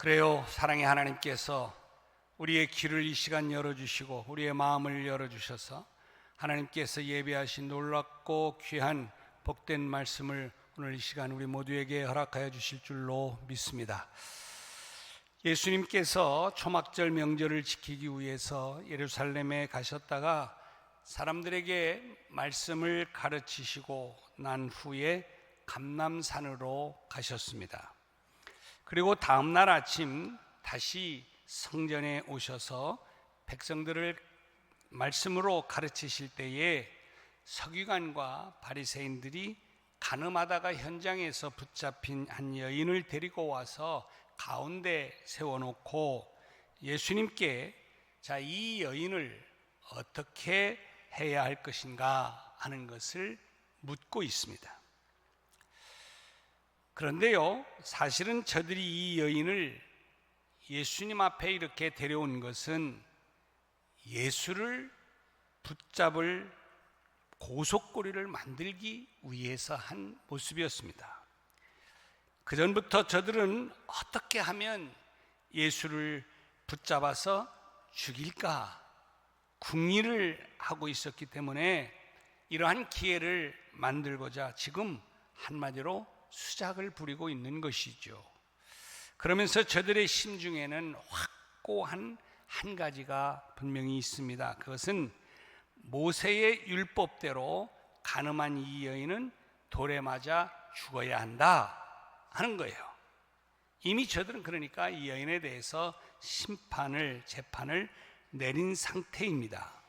그래요. 사랑의 하나님께서 우리의 귀를 이 시간 열어주시고 우리의 마음을 열어주셔서 하나님께서 예비하신 놀랍고 귀한 복된 말씀을 오늘 이 시간 우리 모두에게 허락하여 주실 줄로 믿습니다. 예수님께서 초막절 명절을 지키기 위해서 예루살렘에 가셨다가 사람들에게 말씀을 가르치시고 난 후에 감람산으로 가셨습니다. 그리고 다음 날 아침 다시 성전에 오셔서 백성들을 말씀으로 가르치실 때에 서기관과 바리새인들이 간음하다가 현장에서 붙잡힌 한 여인을 데리고 와서 가운데 세워놓고 예수님께 이 여인을 어떻게 해야 할 것인가 하는 것을 묻고 있습니다. 그런데요, 사실은 저들이 이 여인을 예수님 앞에 이렇게 데려온 것은 예수를 붙잡을 고속고리를 만들기 위해서 한 모습이었습니다. 그전부터 저들은 어떻게 하면 예수를 붙잡아서 죽일까 궁리를 하고 있었기 때문에 이러한 기회를 만들고자 지금 한마디로 수작을 부리고 있는 것이죠. 그러면서 저들의 심중에는 확고한 한 가지가 분명히 있습니다. 그것은 모세의 율법대로 간음한 이 여인은 돌에 맞아 죽어야 한다 하는 거예요. 이미 저들은 그러니까 이 여인에 대해서 재판을 내린 상태입니다.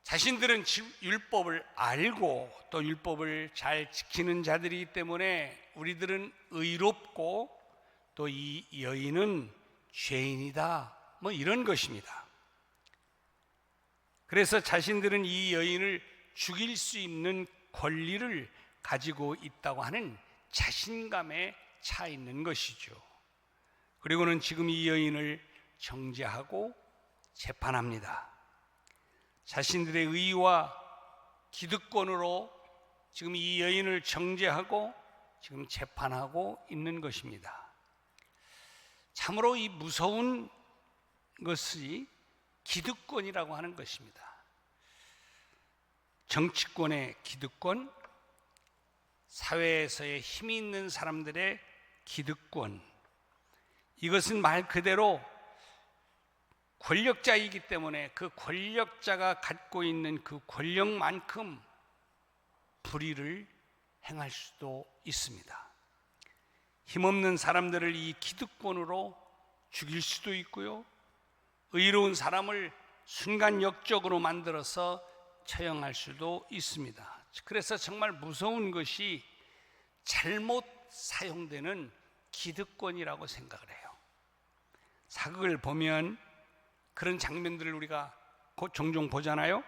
자신들은 율법을 알고 또 율법을 잘 지키는 자들이기 때문에 우리들은 의롭고 또 이 여인은 죄인이다 이런 것입니다. 그래서 자신들은 이 여인을 죽일 수 있는 권리를 가지고 있다고 하는 자신감에 차 있는 것이죠. 그리고는 지금 이 여인을 정죄하고 재판합니다. 자신들의 의와 기득권으로 지금 이 여인을 정죄하고 지금 재판하고 있는 것입니다. 참으로 이 무서운 것이 기득권이라고 하는 것입니다. 정치권의 기득권, 사회에서의 힘이 있는 사람들의 기득권, 이것은 말 그대로 권력자이기 때문에 그 권력자가 갖고 있는 그 권력만큼 불의를 행할 수도 있습니다. 힘없는 사람들을 이 기득권으로 죽일 수도 있고요, 의로운 사람을 순간 역적으로 만들어서 처형할 수도 있습니다. 그래서 정말 무서운 것이 잘못 사용되는 기득권이라고 생각을 해요. 사극을 보면 그런 장면들을 우리가 종종 보잖아요.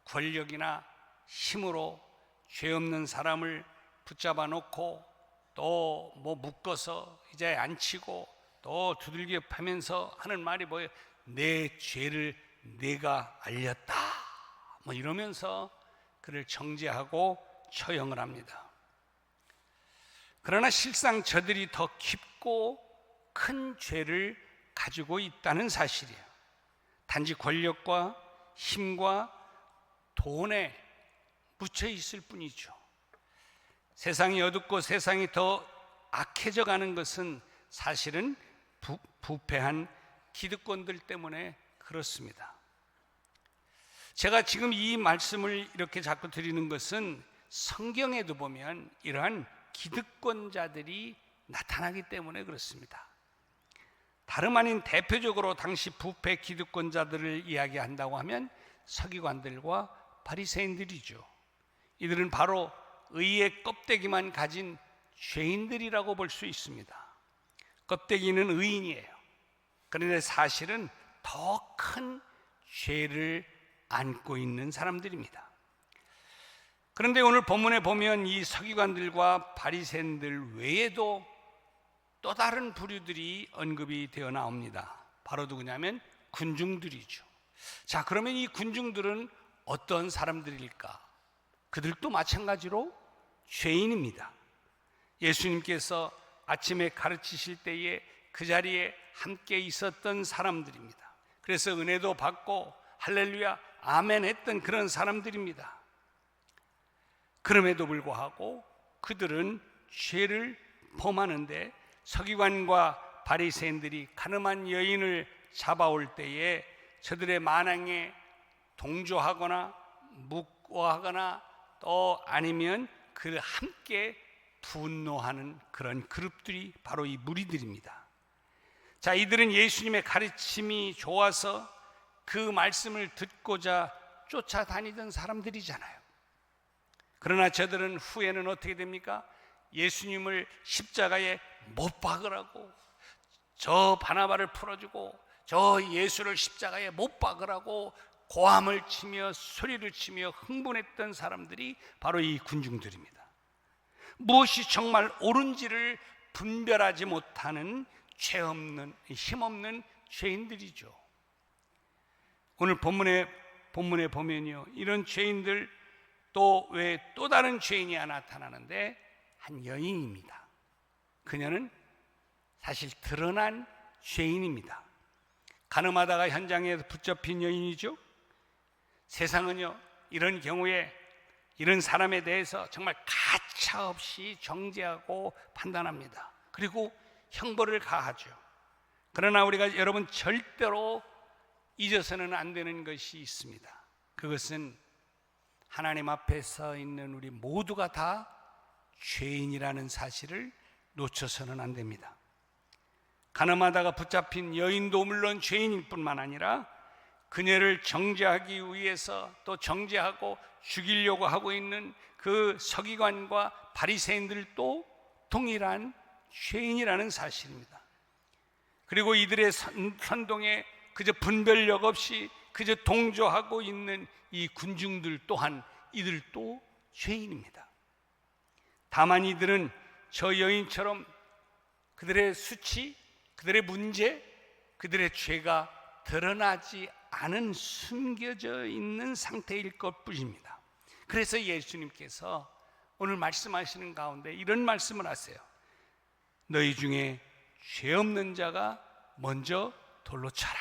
권력이나 힘으로 죄 없는 사람을 붙잡아 놓고 또 묶어서 이제 앉히고 또 두들겨 패면서 하는 말이 뭐예요? 내 죄를 내가 알렸다 이러면서 그를 정죄하고 처형을 합니다. 그러나 실상 저들이 더 깊고 큰 죄를 가지고 있다는 사실이에요. 단지 권력과 힘과 돈에 묻혀 있을 뿐이죠. 세상이 어둡고 세상이 더 악해져 가는 것은 사실은 부패한 기득권들 때문에 그렇습니다. 제가 지금 이 말씀을 이렇게 자꾸 드리는 것은 성경에도 보면 이러한 기득권자들이 나타나기 때문에 그렇습니다. 다름 아닌 대표적으로 당시 부패 기득권자들을 이야기한다고 하면 서기관들과 바리새인들이죠. 이들은 바로 의의 껍데기만 가진 죄인들이라고 볼 수 있습니다. 껍데기는 의인이에요. 그런데 사실은 더 큰 죄를 안고 있는 사람들입니다. 그런데 오늘 본문에 보면 이 서기관들과 바리새인들 외에도 또 다른 부류들이 언급이 되어 나옵니다. 바로 누구냐면 군중들이죠. 자, 그러면 이 군중들은 어떤 사람들일까? 그들도 마찬가지로 죄인입니다. 예수님께서 아침에 가르치실 때에 그 자리에 함께 있었던 사람들입니다. 그래서 은혜도 받고 할렐루야 아멘 했던 그런 사람들입니다. 그럼에도 불구하고 그들은 죄를 범하는데 서기관과 바리새인들이 가늠한 여인을 잡아올 때에 저들의 만행에 동조하거나 묵과하거나 또 아니면 그 함께 분노하는 그런 그룹들이 바로 이 무리들입니다. 자, 이들은 예수님의 가르침이 좋아서 그 말씀을 듣고자 쫓아다니던 사람들이잖아요. 그러나 저들은 후에는 어떻게 됩니까? 예수님을 십자가에 못 박으라고, 저 바나바를 풀어주고 저 예수를 십자가에 못 박으라고 고함을 치며 소리를 치며 흥분했던 사람들이 바로 이 군중들입니다. 무엇이 정말 옳은지를 분별하지 못하는 죄 없는, 힘없는 죄인들이죠. 오늘 본문에 보면요, 이런 죄인들 또 왜 또 다른 죄인이 나타나는데 한 여인입니다. 그녀는 사실 드러난 죄인입니다. 가늠하다가 현장에 붙잡힌 여인이죠. 세상은요, 이런 경우에 이런 사람에 대해서 정말 가차없이 정죄하고 판단합니다. 그리고 형벌을 가하죠. 그러나 우리가 여러분 절대로 잊어서는 안 되는 것이 있습니다. 그것은 하나님 앞에 서 있는 우리 모두가 다 죄인이라는 사실을 놓쳐서는 안 됩니다. 가늠하다가 붙잡힌 여인도 물론 죄인일 뿐만 아니라 그녀를 정죄하기 위해서 또 정죄하고 죽이려고 하고 있는 그 서기관과 바리새인들도 동일한 죄인이라는 사실입니다. 그리고 이들의 선동에 그저 분별력 없이 그저 동조하고 있는 이 군중들 또한 이들도 죄인입니다. 다만 이들은 저 여인처럼 그들의 수치, 그들의 문제, 그들의 죄가 드러나지 않은 숨겨져 있는 상태일 것뿐입니다. 그래서 예수님께서 오늘 말씀하시는 가운데 이런 말씀을 하세요. 너희 중에 죄 없는 자가 먼저 돌로 쳐라.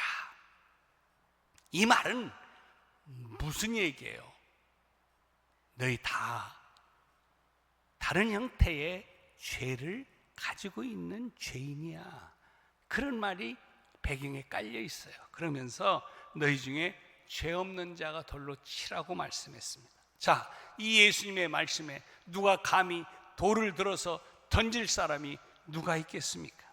이 말은 무슨 얘기예요? 너희 다 다른 형태의 죄를 가지고 있는 죄인이야. 그런 말이 배경에 깔려 있어요. 그러면서 너희 중에 죄 없는 자가 돌로 치라고 말씀했습니다. 자, 이 예수님의 말씀에 누가 감히 돌을 들어서 던질 사람이 누가 있겠습니까?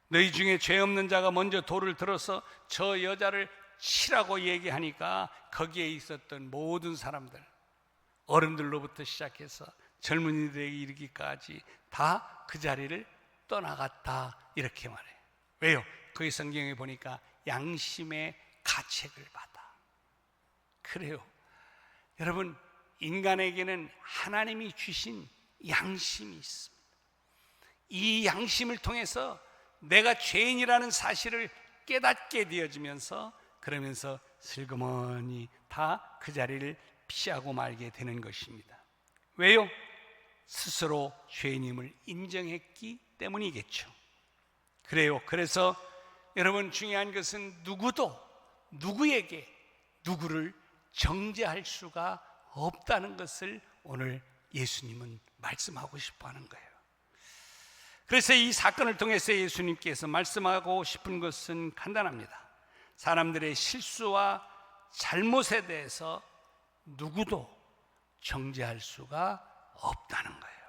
너희 중에 죄 없는 자가 먼저 돌을 들어서 저 여자를 치라고 얘기하니까 거기에 있었던 모든 사람들, 어른들로부터 시작해서 젊은이들에게 이르기까지 다 그 자리를 떠나갔다 이렇게 말해요. 왜요? 거기 성경에 보니까 양심의 가책을 받아. 그래요. 여러분, 인간에게는 하나님이 주신 양심이 있습니다. 이 양심을 통해서 내가 죄인이라는 사실을 깨닫게 되어지면서 그러면서 슬그머니 다 그 자리를 피하고 말게 되는 것입니다. 왜요? 스스로 죄인임을 인정했기 때문이겠죠. 그래요. 그래서 여러분, 중요한 것은 누구도 누구에게 누구를 정죄할 수가 없다는 것을 오늘 예수님은 말씀하고 싶어 하는 거예요. 그래서 이 사건을 통해서 예수님께서 말씀하고 싶은 것은 간단합니다. 사람들의 실수와 잘못에 대해서 누구도 정죄할 수가 없다는 거예요.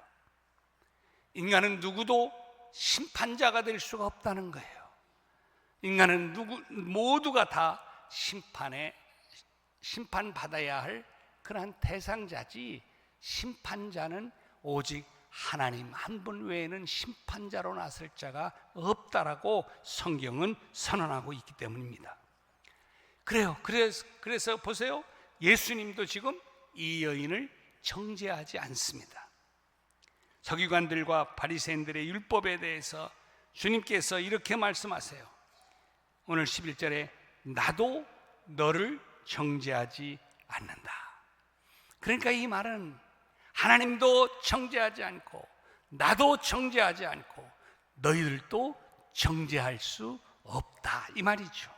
인간은 누구도 심판자가 될 수가 없다는 거예요. 인간은 모두가 다 심판받아야 할 그러한 대상자지, 심판자는 오직 하나님 한 분 외에는 심판자로 나설 자가 없다라고 성경은 선언하고 있기 때문입니다. 그래요. 그래서 보세요. 예수님도 지금 이 여인을 정죄하지 않습니다. 서기관들과 바리새인들의 율법에 대해서 주님께서 이렇게 말씀하세요. 오늘 11절에 나도 너를 정죄하지 않는다. 그러니까 이 말은 하나님도 정죄하지 않고 나도 정죄하지 않고 너희들도 정죄할 수 없다, 이 말이죠.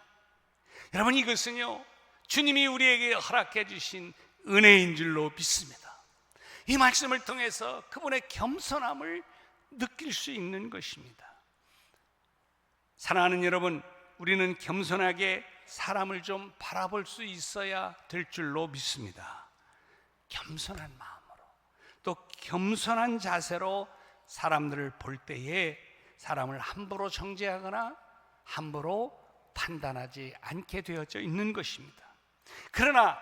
여러분, 이것은요 주님이 우리에게 허락해 주신 은혜인 줄로 믿습니다. 이 말씀을 통해서 그분의 겸손함을 느낄 수 있는 것입니다. 사랑하는 여러분, 우리는 겸손하게 사람을 좀 바라볼 수 있어야 될 줄로 믿습니다. 겸손한 마음으로, 또 겸손한 자세로 사람들을 볼 때에 사람을 함부로 정죄하거나 함부로 판단하지 않게 되어져 있는 것입니다. 그러나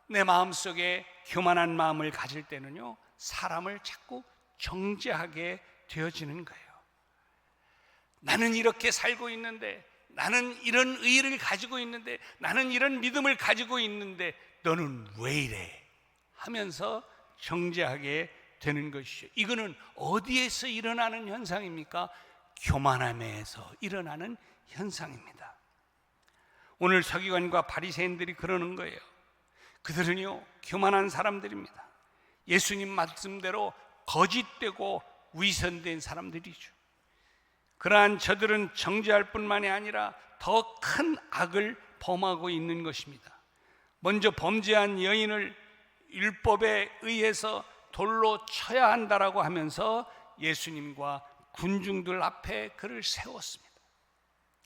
내 마음속에 교만한 마음을 가질 때는요 사람을 자꾸 정죄하게 되어지는 거예요. 나는 이렇게 살고 있는데, 나는 이런 의의를 가지고 있는데, 나는 이런 믿음을 가지고 있는데 너는 왜 이래 하면서 정죄하게 되는 것이죠. 이거는 어디에서 일어나는 현상입니까? 교만함에서 일어나는 현상입니다. 오늘 서기관과 바리새인들이 그러는 거예요. 그들은요 교만한 사람들입니다. 예수님 말씀대로 거짓되고 위선된 사람들이죠. 그러한 저들은 정죄할 뿐만이 아니라 더 큰 악을 범하고 있는 것입니다. 먼저 범죄한 여인을 율법에 의해서 돌로 쳐야 한다라고 하면서 예수님과 군중들 앞에 그를 세웠습니다.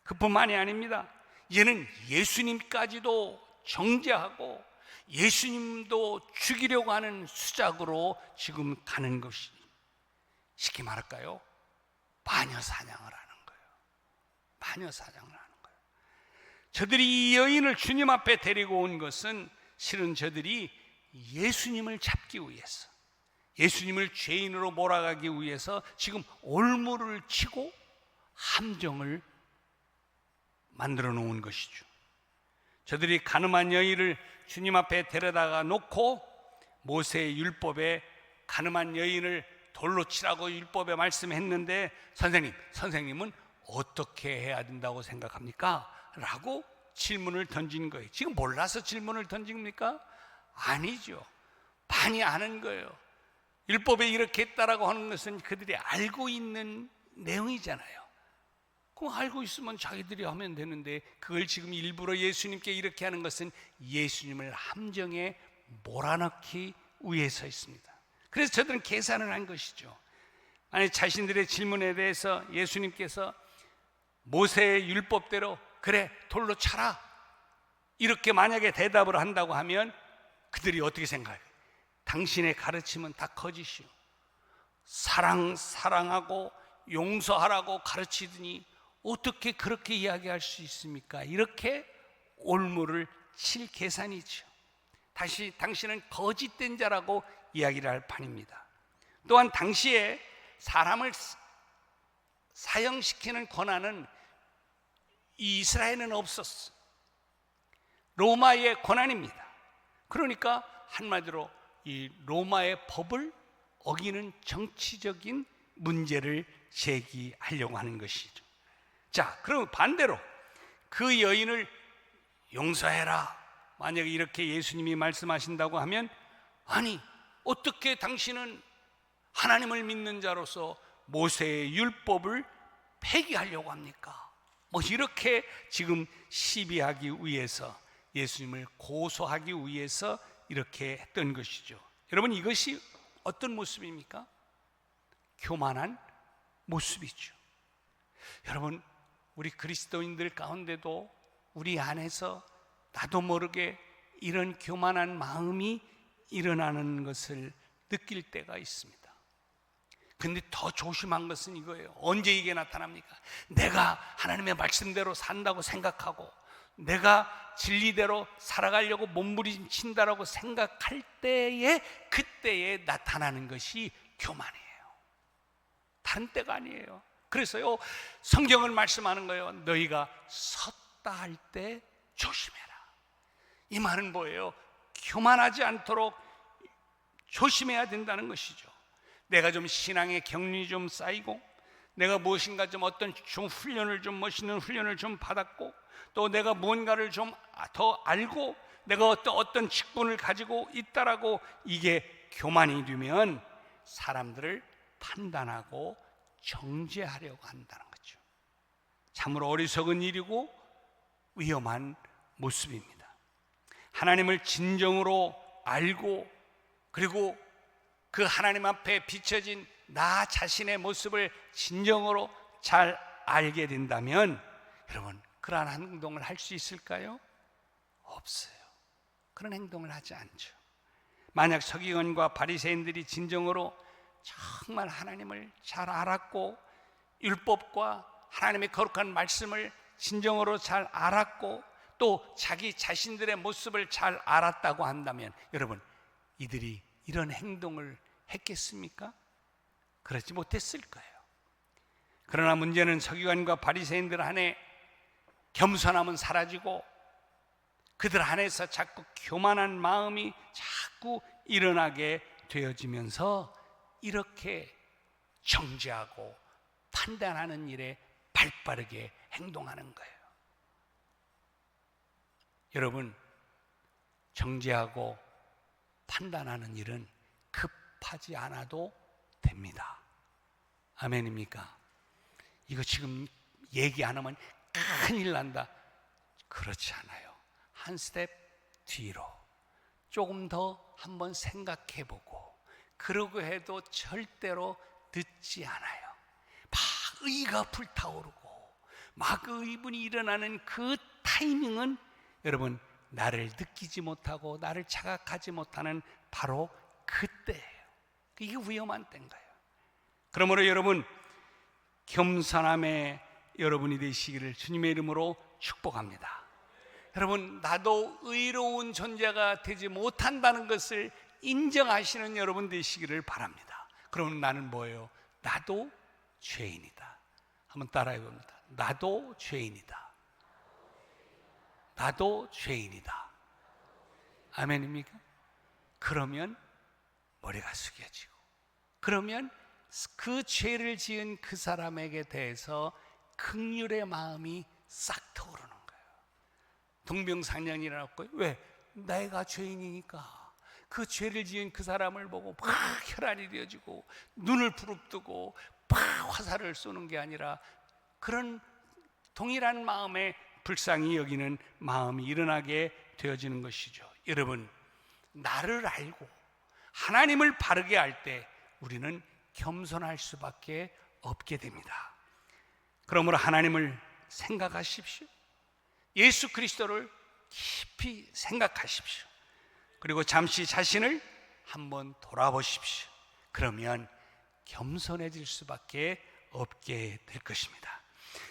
그뿐만이 아닙니다. 이제는 예수님까지도 정죄하고 예수님도 죽이려고 하는 수작으로 지금 가는 것이, 쉽게 말할까요? 마녀 사냥을 하는 거예요. 마녀 사냥을 하는 거예요. 저들이 이 여인을 주님 앞에 데리고 온 것은 실은 저들이 예수님을 잡기 위해서, 예수님을 죄인으로 몰아가기 위해서 지금 올무를 치고 함정을 만들어 놓은 것이죠. 저들이 가늠한 여인을 주님 앞에 데려다가 놓고 모세의 율법에 가늠한 여인을 돌로 치라고 율법에 말씀했는데 선생님은 어떻게 해야 된다고 생각합니까? 라고 질문을 던진 거예요. 지금 몰라서 질문을 던집니까? 아니죠. 많이 아는 거예요. 율법에 이렇게 했다라고 하는 것은 그들이 알고 있는 내용이잖아요. 그럼 알고 있으면 자기들이 하면 되는데, 그걸 지금 일부러 예수님께 이렇게 하는 것은 예수님을 함정에 몰아넣기 위해서 있습니다. 그래서 저들은 계산을 한 것이죠. 아니, 자신들의 질문에 대해서 예수님께서 모세의 율법대로 그래 돌로 차라 이렇게 만약에 대답을 한다고 하면 그들이 어떻게 생각해요? 당신의 가르침은 다 거짓이요, 사랑하고 용서하라고 가르치더니 어떻게 그렇게 이야기할 수 있습니까? 이렇게 올무를 칠 계산이죠. 다시 당신은 거짓된 자라고 이야기를 할 판입니다. 또한 당시에 사람을 사형시키는 권한은 이 이스라엘은 없었어. 로마의 권한입니다. 그러니까 한마디로 이 로마의 법을 어기는 정치적인 문제를 제기하려고 하는 것이죠. 자, 그럼 반대로 그 여인을 용서해라, 만약에 이렇게 예수님이 말씀하신다고 하면, 아니 어떻게 당신은 하나님을 믿는 자로서 모세의 율법을 폐기하려고 합니까? 뭐 이렇게 지금 시비하기 위해서, 예수님을 고소하기 위해서 이렇게 했던 것이죠. 여러분, 이것이 어떤 모습입니까? 교만한 모습이죠. 여러분, 우리 그리스도인들 가운데도 우리 안에서 나도 모르게 이런 교만한 마음이 일어나는 것을 느낄 때가 있습니다. 근데 더 조심한 것은 이거예요. 언제 이게 나타납니까? 내가 하나님의 말씀대로 산다고 생각하고 내가 진리대로 살아가려고 몸부림친다라고 생각할 때에, 그때에 나타나는 것이 교만이에요. 다른 때가 아니에요. 그래서요, 성경을 말씀하는 거예요. 너희가 섰다 할 때 조심해라. 이 말은 뭐예요? 교만하지 않도록 조심해야 된다는 것이죠. 내가 좀 신앙의 경륜이 좀 쌓이고, 내가 무엇인가 좀 어떤 좀 훈련을, 좀 멋있는 훈련을 좀 받았고, 또 내가 무언가를 좀 더 알고, 내가 어떤 직분을 가지고 있다라고 이게 교만이 되면 사람들을 판단하고 정죄하려고 한다는 거죠. 참으로 어리석은 일이고 위험한 모습입니다. 하나님을 진정으로 알고 그리고 그 하나님 앞에 비춰진 나 자신의 모습을 진정으로 잘 알게 된다면 여러분, 그러한 행동을 할 수 있을까요? 없어요. 그런 행동을 하지 않죠. 만약 서기관과 바리새인들이 진정으로 정말 하나님을 잘 알았고 율법과 하나님의 거룩한 말씀을 진정으로 잘 알았고 또 자기 자신들의 모습을 잘 알았다고 한다면 여러분, 이들이 이런 행동을 했겠습니까? 그렇지 못했을 거예요. 그러나 문제는 서기관과 바리새인들 안에 겸손함은 사라지고 그들 안에서 자꾸 교만한 마음이 자꾸 일어나게 되어지면서 이렇게 정죄하고 판단하는 일에 발빠르게 행동하는 거예요. 여러분, 정죄하고 판단하는 일은 급하지 않아도 됩니다. 아멘입니까? 이거 지금 얘기 안 하면 큰일 난다. 그렇지 않아요. 한 스텝 뒤로 조금 더 한번 생각해보고 그러고 해도 절대로 늦지 않아요. 막 의가 불타오르고 막 의분이 일어나는 그 타이밍은 여러분, 나를 느끼지 못하고 나를 자각하지 못하는 바로 그때예요. 이게 위험한 때인 거예요. 그러므로 여러분, 겸손함에 여러분이 되시기를 주님의 이름으로 축복합니다. 여러분, 나도 의로운 존재가 되지 못한다는 것을 인정하시는 여러분 되시기를 바랍니다. 그럼 나는 뭐예요? 나도 죄인이다. 한번 따라해 봅니다. 나도 죄인이다. 나도 죄인이다. 아멘입니까? 그러면 머리가 숙여지고 그러면 그 죄를 지은 그 사람에게 대해서 긍휼의 마음이 싹 터오르는 거예요. 동병상련이 일어났고, 왜? 내가 죄인이니까 그 죄를 지은 그 사람을 보고 막 혈안이 되어지고 눈을 부릅뜨고 막 화살을 쏘는 게 아니라 그런 동일한 마음에 불쌍히 여기는 마음이 일어나게 되어지는 것이죠. 여러분, 나를 알고 하나님을 바르게 알 때 우리는 겸손할 수밖에 없게 됩니다. 그러므로 하나님을 생각하십시오. 예수 그리스도를 깊이 생각하십시오. 그리고 잠시 자신을 한번 돌아보십시오. 그러면 겸손해질 수밖에 없게 될 것입니다.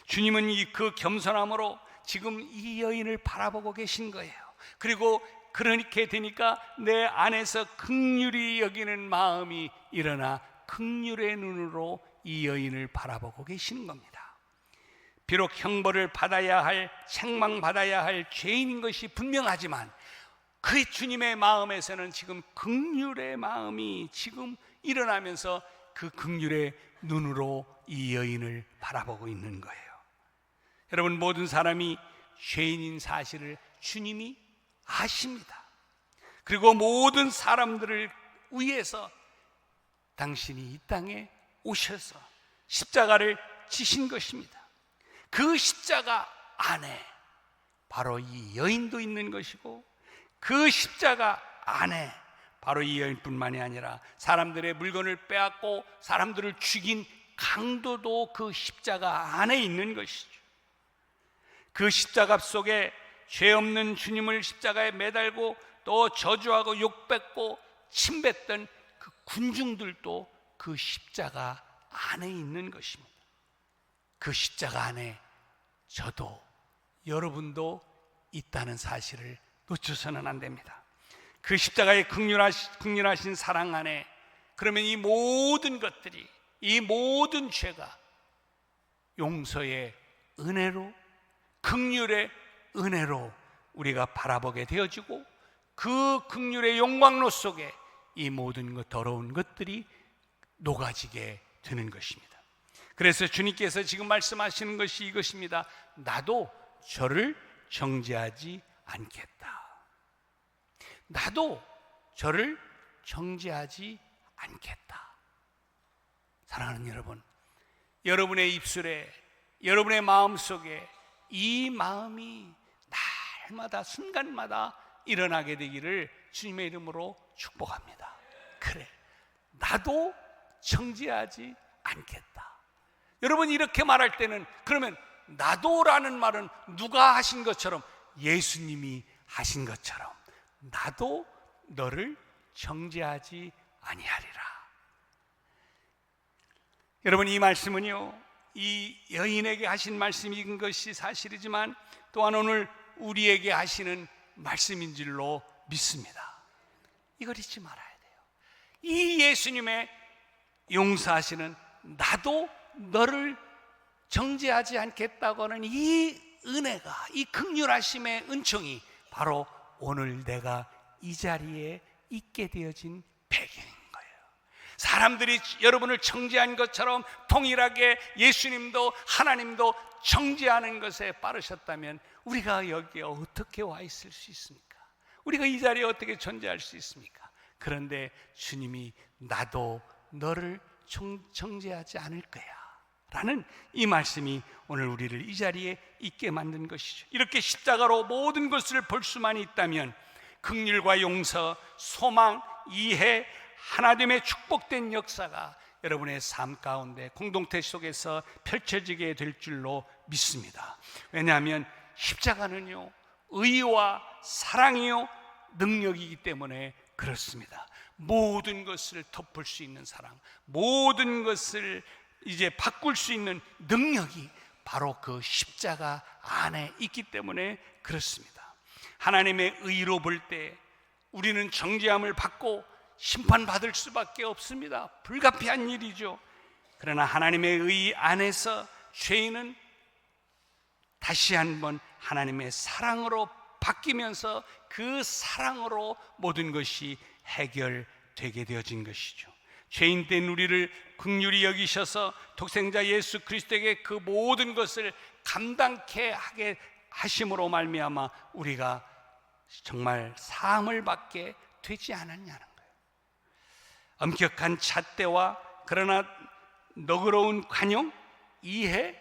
주님은 그 겸손함으로 지금 이 여인을 바라보고 계신 거예요. 그리고 그렇게 되니까 내 안에서 긍휼히 여기는 마음이 일어나 긍휼의 눈으로 이 여인을 바라보고 계시는 겁니다. 비록 형벌을 받아야 할, 책망받아야 할 죄인인 것이 분명하지만 그 주님의 마음에서는 지금 긍휼의 마음이 지금 일어나면서 그 긍휼의 눈으로 이 여인을 바라보고 있는 거예요. 여러분, 모든 사람이 죄인인 사실을 주님이 아십니다. 그리고 모든 사람들을 위해서 당신이 이 땅에 오셔서 십자가를 지신 것입니다. 그 십자가 안에 바로 이 여인도 있는 것이고 그 십자가 안에 바로 이 여인뿐만이 아니라 사람들의 물건을 빼앗고 사람들을 죽인 강도도 그 십자가 안에 있는 것이죠. 그 십자가 속에 죄 없는 주님을 십자가에 매달고 또 저주하고 욕뱉고 침뱉던 그 군중들도 그 십자가 안에 있는 것입니다. 그 십자가 안에 저도 여러분도 있다는 사실을 놓쳐서는 안 됩니다. 그 십자가의 긍휼하신 사랑 안에 그러면 이 모든 것들이, 이 모든 죄가 용서의 은혜로, 긍휼의 은혜로 우리가 바라보게 되어지고 그 긍휼의 영광로 속에 이 모든 것 더러운 것들이 녹아지게 되는 것입니다. 그래서 주님께서 지금 말씀하시는 것이 이것입니다. 나도 저를 정죄하지 않겠다. 나도 저를 정죄하지 않겠다. 사랑하는 여러분, 여러분의 입술에, 여러분의 마음속에 이 마음이 날마다 순간마다 일어나게 되기를 주님의 이름으로 축복합니다. 그래, 나도 정죄하지 않겠다. 여러분, 이렇게 말할 때는, 그러면 나도라는 말은 누가 하신 것처럼, 예수님이 하신 것처럼 나도 너를 정죄하지 아니하리라. 여러분, 이 말씀은요, 이 여인에게 하신 말씀인 것이 사실이지만 또한 오늘 우리에게 하시는 말씀인 줄로 믿습니다. 이걸 잊지 말아야 돼요. 이 예수님의 용서하시는, 나도 너를 정죄하지 않겠다고 하는 이 은혜가, 이 긍휼하심의 은총이 바로 오늘 내가 이 자리에 있게 되어진 배경인 거예요. 사람들이 여러분을 정죄한 것처럼 동일하게 예수님도 하나님도 정죄하는 것에 빠르셨다면 우리가 여기에 어떻게 와 있을 수 있습니까? 우리가 이 자리에 어떻게 존재할 수 있습니까? 그런데 주님이 나도 너를 정죄하지 않을 거야 라는 이 말씀이 오늘 우리를 이 자리에 있게 만든 것이죠. 이렇게 십자가로 모든 것을 볼 수만 있다면 긍휼과 용서, 소망, 이해, 하나됨의 축복된 역사가 여러분의 삶 가운데, 공동체 속에서 펼쳐지게 될 줄로 믿습니다. 왜냐하면 십자가는요, 의와 사랑이요 능력이기 때문에 그렇습니다. 모든 것을 덮을 수 있는 사랑, 모든 것을 이제 바꿀 수 있는 능력이 바로 그 십자가 안에 있기 때문에 그렇습니다. 하나님의 의로 볼 때 우리는 정죄함을 받고 심판받을 수밖에 없습니다. 불가피한 일이죠. 그러나 하나님의 의 안에서 죄인은 다시 한번 하나님의 사랑으로 바뀌면서 그 사랑으로 모든 것이 해결되게 되어진 것이죠. 죄인된 우리를 긍휼히 여기셔서 독생자 예수 그리스도에게 그 모든 것을 감당케 하게 하심으로 말미암아 우리가 정말 사함을 받게 되지 않았냐는 거예요. 엄격한 잣대와 그러나 너그러운 관용, 이해,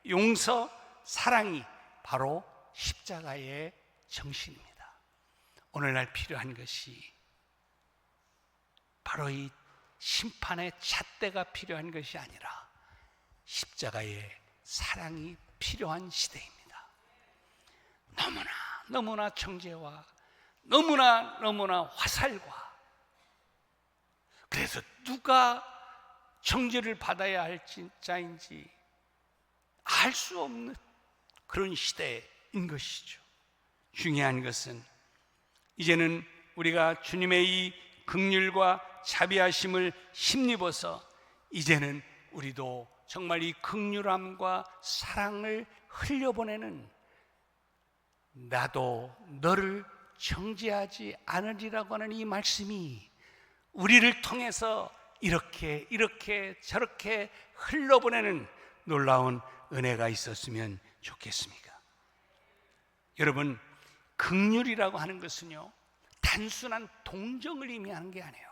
용서, 사랑이 바로 십자가의 정신입니다. 오늘날 필요한 것이 바로 이 심판의 잣대가 필요한 것이 아니라 십자가의 사랑이 필요한 시대입니다. 너무나 정죄와 너무나 화살과, 그래서 누가 정죄를 받아야 할 자인지 알 수 없는 그런 시대인 것이죠. 중요한 것은 이제는 우리가 주님의 이 긍휼과 자비하심을 힘입어서 이제는 우리도 정말 이 긍휼함과 사랑을 흘려보내는, 나도 너를 정죄하지 않으리라고 하는 이 말씀이 우리를 통해서 이렇게 저렇게 흘러보내는 놀라운 은혜가 있었으면 좋겠습니까? 여러분, 긍휼이라고 하는 것은요, 단순한 동정을 의미하는 게 아니에요.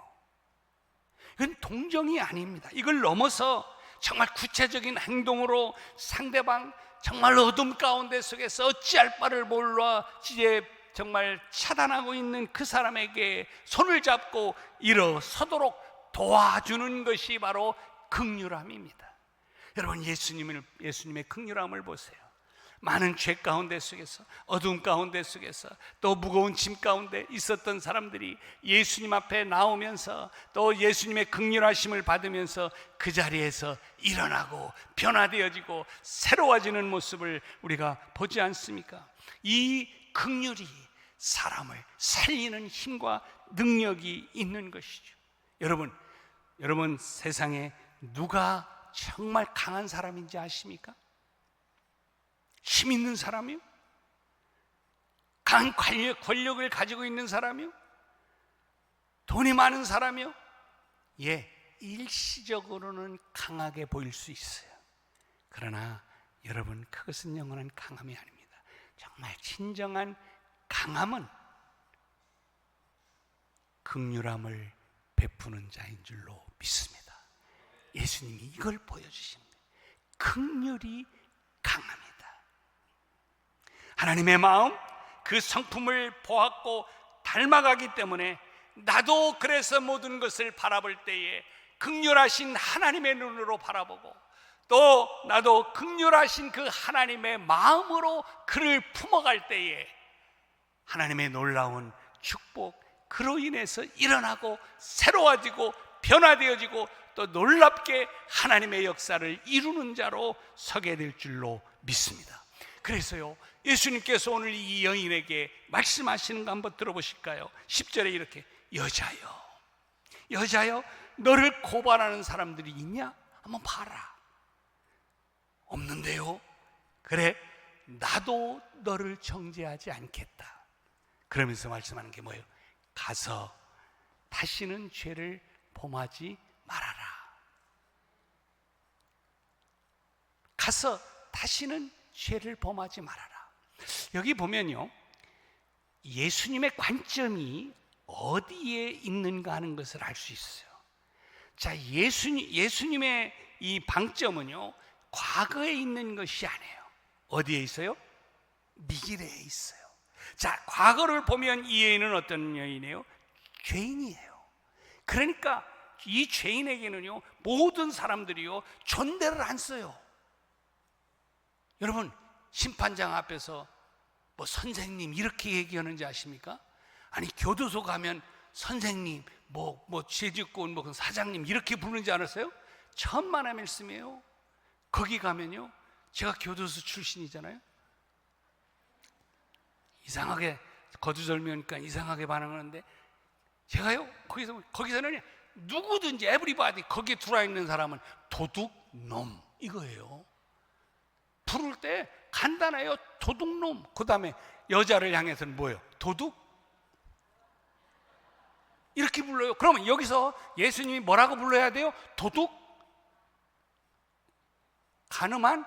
이건 동정이 아닙니다. 이걸 넘어서 정말 구체적인 행동으로 상대방 정말 어둠 가운데 속에서 어찌할 바를 몰라 이제 정말 차단하고 있는 그 사람에게 손을 잡고 일어서도록 도와주는 것이 바로 긍휼함입니다. 여러분, 예수님의 긍휼함을 보세요. 많은 죄 가운데 속에서, 어두운 가운데 속에서, 또 무거운 짐 가운데 있었던 사람들이 예수님 앞에 나오면서 또 예수님의 긍휼하심을 받으면서 그 자리에서 일어나고 변화되어지고 새로워지는 모습을 우리가 보지 않습니까? 이 긍휼이 사람을 살리는 힘과 능력이 있는 것이죠. 여러분 세상에 누가 정말 강한 사람인지 아십니까? 힘 있는 사람이요? 강한 권력을 가지고 있는 사람이요? 돈이 많은 사람이요? 예, 일시적으로는 강하게 보일 수 있어요. 그러나 여러분, 그것은 영원한 강함이 아닙니다. 정말 진정한 강함은 긍휼함을 베푸는 자인 줄로 믿습니다. 예수님이 이걸 보여주십니다. 긍휼이 강합니다. 하나님의 마음, 그 성품을 보았고 닮아가기 때문에 나도 그래서 모든 것을 바라볼 때에 긍휼하신 하나님의 눈으로 바라보고, 또 나도 긍휼하신 그 하나님의 마음으로 그를 품어갈 때에 하나님의 놀라운 축복, 그로 인해서 일어나고 새로워지고 변화되어지고 또 놀랍게 하나님의 역사를 이루는 자로 서게 될 줄로 믿습니다. 그래서요, 예수님께서 오늘 이 여인에게 말씀하시는 거 한번 들어보실까요? 10절에 이렇게, 여자여 너를 고발하는 사람들이 있냐? 한번 봐라. 없는데요. 그래, 나도 너를 정죄하지 않겠다. 그러면서 말씀하는 게 뭐예요? 가서 다시는 죄를 범하지 말아라. 가서 다시는 죄를 범하지 말아라. 여기 보면요, 예수님의 관점이 어디에 있는가 하는 것을 알 수 있어요. 자, 예수님의 이 방점은요, 과거에 있는 것이 아니에요. 어디에 있어요? 미래에 있어요. 자, 과거를 보면 이 여인은 어떤 여인이에요? 죄인이에요. 그러니까 이 죄인에게는요, 모든 사람들이요, 존대를 안 써요. 여러분, 심판장 앞에서 뭐 선생님 이렇게 얘기하는지 아십니까? 아니, 교도소 가면 선생님, 뭐 죄짓고 온 뭐 사장님 이렇게 부르는지 알았어요? 천만의 말씀이에요. 거기 가면요, 제가 교도소 출신이잖아요. 이상하게 거두절미하니까 이상하게 반응하는데, 제가요, 거기서는 누구든지 에브리바디 거기에 들어와 있는 사람은 도둑놈 이거예요. 부를 때 간단해요. 도둑놈. 그 다음에 여자를 향해서는 뭐예요? 도둑? 이렇게 불러요. 그러면 여기서 예수님이 뭐라고 불러야 돼요? 도둑? 가늠한?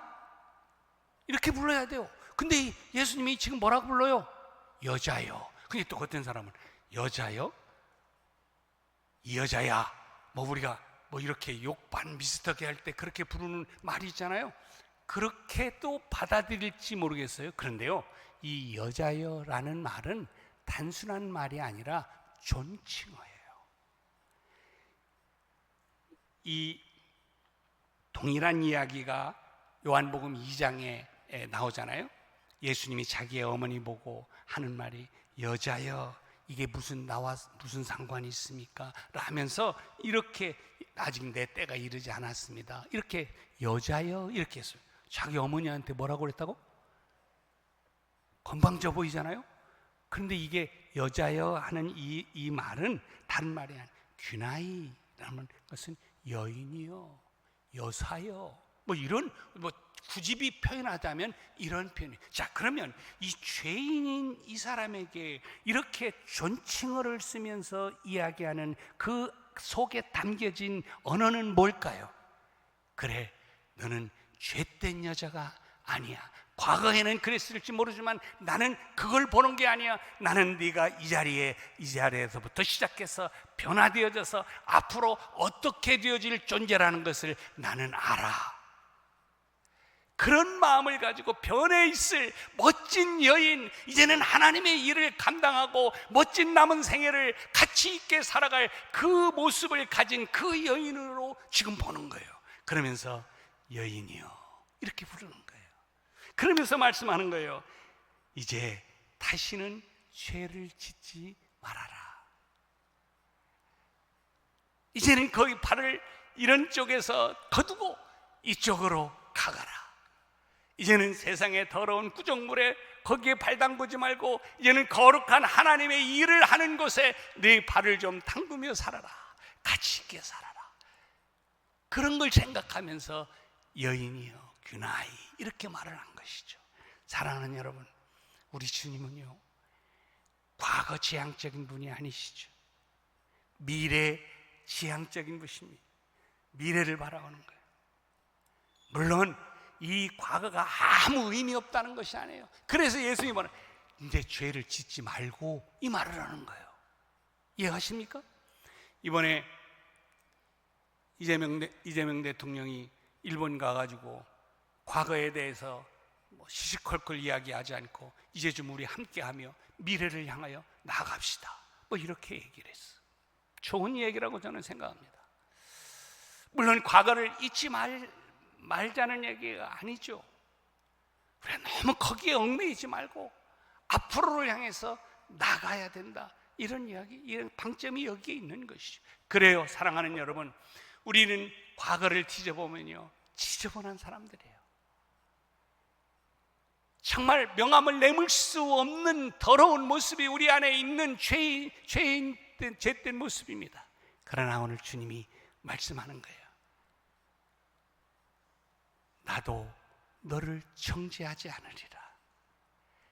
이렇게 불러야 돼요. 근데 예수님이 지금 뭐라고 불러요? 여자요. 근데 또 어떤 사람은 여자요? 이 여자야. 뭐 우리가 뭐 이렇게 욕반 비슷하게 할 때 그렇게 부르는 말이 있잖아요. 그렇게 또 받아들일지 모르겠어요. 그런데요, 이 여자여라는 말은 단순한 말이 아니라 존칭어예요. 이 동일한 이야기가 요한복음 2장에 나오잖아요. 예수님이 자기의 어머니 보고 하는 말이 여자여, 이게 나와 무슨 상관이 있습니까? 라면서 이렇게, 아직 내 때가 이르지 않았습니다. 이렇게 여자여 이렇게 했어요. 자기 어머니한테 뭐라고 그랬다고? 건방져 보이잖아요. 그런데 이게 여자여 하는 이 말은 다른 말이 아니에요. 귀나이라는 것은 여인이요, 여사요, 뭐 이런, 뭐 굳이 표현하자면 이런 표현이. 자, 그러면 이 죄인인 이 사람에게 이렇게 존칭어를 쓰면서 이야기하는 그 속에 담겨진 언어는 뭘까요? 그래, 너는 죄된 여자가 아니야. 과거에는 그랬을지 모르지만 나는 그걸 보는 게 아니야. 나는 네가 이 자리에서부터 시작해서 변화되어져서 앞으로 어떻게 되어질 존재라는 것을 나는 알아. 그런 마음을 가지고 변해 있을 멋진 여인, 이제는 하나님의 일을 감당하고 멋진 남은 생애를 가치 있게 살아갈 그 모습을 가진 그 여인으로 지금 보는 거예요. 그러면서 여인이요 이렇게 부르는 거예요. 그러면서 말씀하는 거예요. 이제 다시는 죄를 짓지 말아라. 이제는 거기 발을 이런 쪽에서 거두고 이쪽으로 가거라. 이제는 세상의 더러운 구정물에 거기에 발 담그지 말고 이제는 거룩한 하나님의 일을 하는 곳에 네 발을 좀 담그며 살아라. 가치 있게 살아라. 그런 걸 생각하면서 여인이요 귀나이 이렇게 말을 한 것이죠. 사랑하는 여러분, 우리 주님은요 과거 지향적인 분이 아니시죠. 미래 지향적인 분입니다. 미래를 바라보는 거예요. 물론 이 과거가 아무 의미 없다는 것이 아니에요. 그래서 예수님이 뭐냐, 이제 죄를 짓지 말고 이 말을 하는 거예요. 이해하십니까? 이번에 이재명 대통령이 일본 가가지고 과거에 대해서 시시콜콜 이야기하지 않고 이제 좀 우리 함께하며 미래를 향하여 나아갑시다, 이렇게 얘기를 했어. 좋은 얘기라고 저는 생각합니다. 물론 과거를 잊지 말자는 얘기가 아니죠. 우리가 너무 거기에 얽매이지 말고 앞으로를 향해서 나가야 된다, 이런 이야기, 이런 방점이 여기에 있는 것이죠. 그래요, 사랑하는 여러분, 우리는 과거를 뒤져보면요, 지저분한 사람들이에요. 정말 명함을 내물 수 없는 더러운 모습이 우리 안에 있는 죄된 모습입니다. 그러나 오늘 주님이 말씀하는 거예요. 나도 너를 정죄하지 않으리라.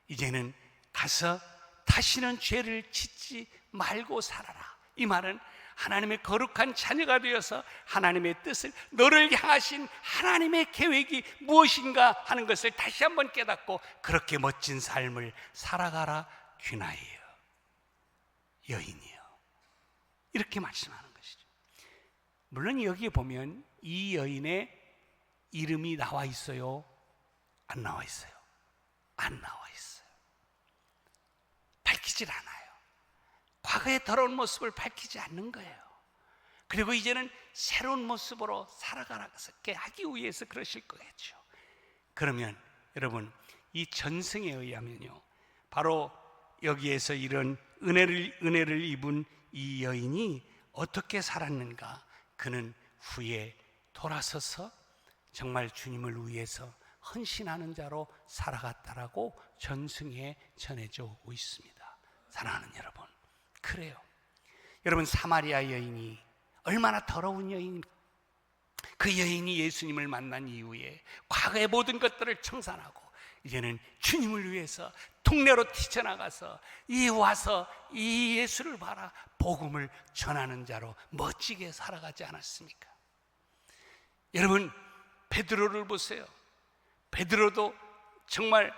이제는 가서 다시는 죄를 짓지 말고 살아라. 이 말은 하나님의 거룩한 자녀가 되어서 하나님의 뜻을, 너를 향하신 하나님의 계획이 무엇인가 하는 것을 다시 한번 깨닫고 그렇게 멋진 삶을 살아가라, 귀나이여, 여인이여, 이렇게 말씀하는 것이죠. 물론 여기에 보면 이 여인의 이름이 나와 있어요? 안 나와 있어요? 안 나와 있어요. 밝히질 않아요. 과거의 더러운 모습을 밝히지 않는 거예요. 그리고 이제는 새로운 모습으로 살아가게 하기 위해서 그러실 거겠죠. 그러면 여러분, 이 전승에 의하면요, 바로 여기에서 이런 은혜를 입은 이 여인이 어떻게 살았는가? 그는 후에 돌아서서 정말 주님을 위해서 헌신하는 자로 살아갔다라고 전승에 전해져 오고 있습니다. 사랑하는 여러분, 그래요. 여러분, 사마리아 여인이 얼마나 더러운 여인입니까? 그 여인이 예수님을 만난 이후에 과거의 모든 것들을 청산하고 이제는 주님을 위해서 동네로 뛰쳐나가서 와서 이 예수를 봐라, 복음을 전하는 자로 멋지게 살아가지 않았습니까? 여러분, 베드로를 보세요. 베드로도 정말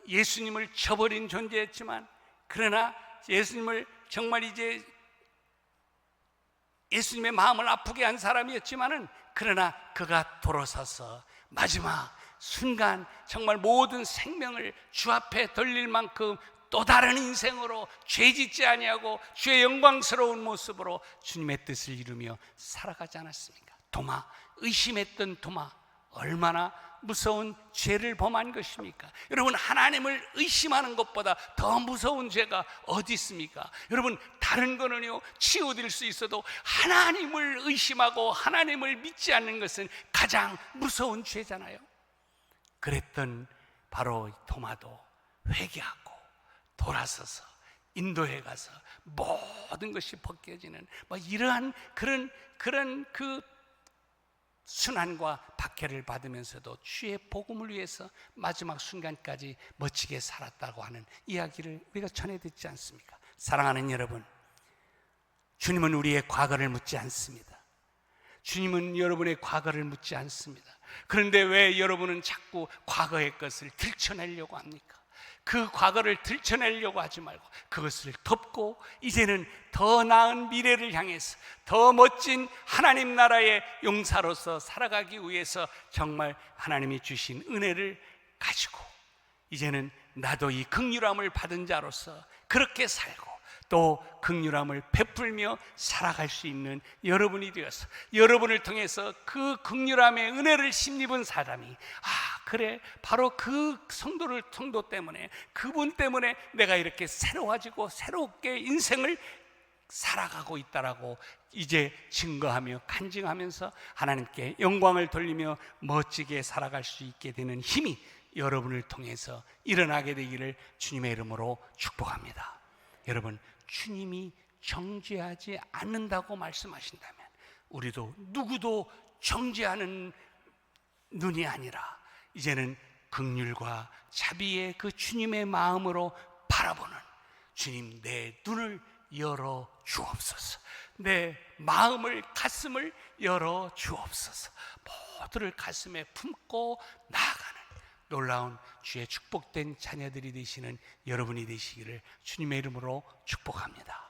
예수님을 저버린 존재였지만, 그러나 예수님을 정말 이제 예수님의 마음을 아프게 한 사람이었지만은, 그러나 그가 돌아서서 마지막 순간 정말 모든 생명을 주 앞에 돌릴 만큼 또 다른 인생으로 죄짓지 아니하고 주의 영광스러운 모습으로 주님의 뜻을 이루며 살아가지 않았습니까? 도마, 의심했던 도마, 얼마나 무서운 죄를 범한 것입니까? 여러분, 하나님을 의심하는 것보다 더 무서운 죄가 어디 있습니까? 여러분, 다른 거는요 치유될 수 있어도 하나님을 의심하고 하나님을 믿지 않는 것은 가장 무서운 죄잖아요. 그랬던 바로 도마도 회개하고 돌아서서 인도에 가서 모든 것이 벗겨지는 이러한 그런 그 순환과 박해를 받으면서도 주의 복음을 위해서 마지막 순간까지 멋지게 살았다고 하는 이야기를 우리가 전해 듣지 않습니까? 사랑하는 여러분, 주님은 우리의 과거를 묻지 않습니다. 주님은 여러분의 과거를 묻지 않습니다. 그런데 왜 여러분은 자꾸 과거의 것을 들춰내려고 합니까? 그 과거를 들춰내려고 하지 말고 그것을 덮고 이제는 더 나은 미래를 향해서 더 멋진 하나님 나라의 용사로서 살아가기 위해서 정말 하나님이 주신 은혜를 가지고 이제는 나도 이 긍휼함을 받은 자로서 그렇게 살고 또 긍휼함을 베풀며 살아갈 수 있는 여러분이 되어서 여러분을 통해서 그 긍휼함의 은혜를 힘입은 사람이 그래, 바로 그 성도 때문에, 그분 때문에 내가 이렇게 새로워지고 새롭게 인생을 살아가고 있다라고 이제 증거하며 간증하면서 하나님께 영광을 돌리며 멋지게 살아갈 수 있게 되는 힘이 여러분을 통해서 일어나게 되기를 주님의 이름으로 축복합니다. 여러분, 주님이 정죄하지 않는다고 말씀하신다면 우리도 누구도 정죄하는 눈이 아니라 이제는 긍휼과 자비의 그 주님의 마음으로 바라보는 주님, 내 눈을 열어 주옵소서. 내 마음을, 가슴을 열어 주옵소서. 모두를 가슴에 품고 나아가는 놀라운 주의 축복된 자녀들이 되시는 여러분이 되시기를 주님의 이름으로 축복합니다.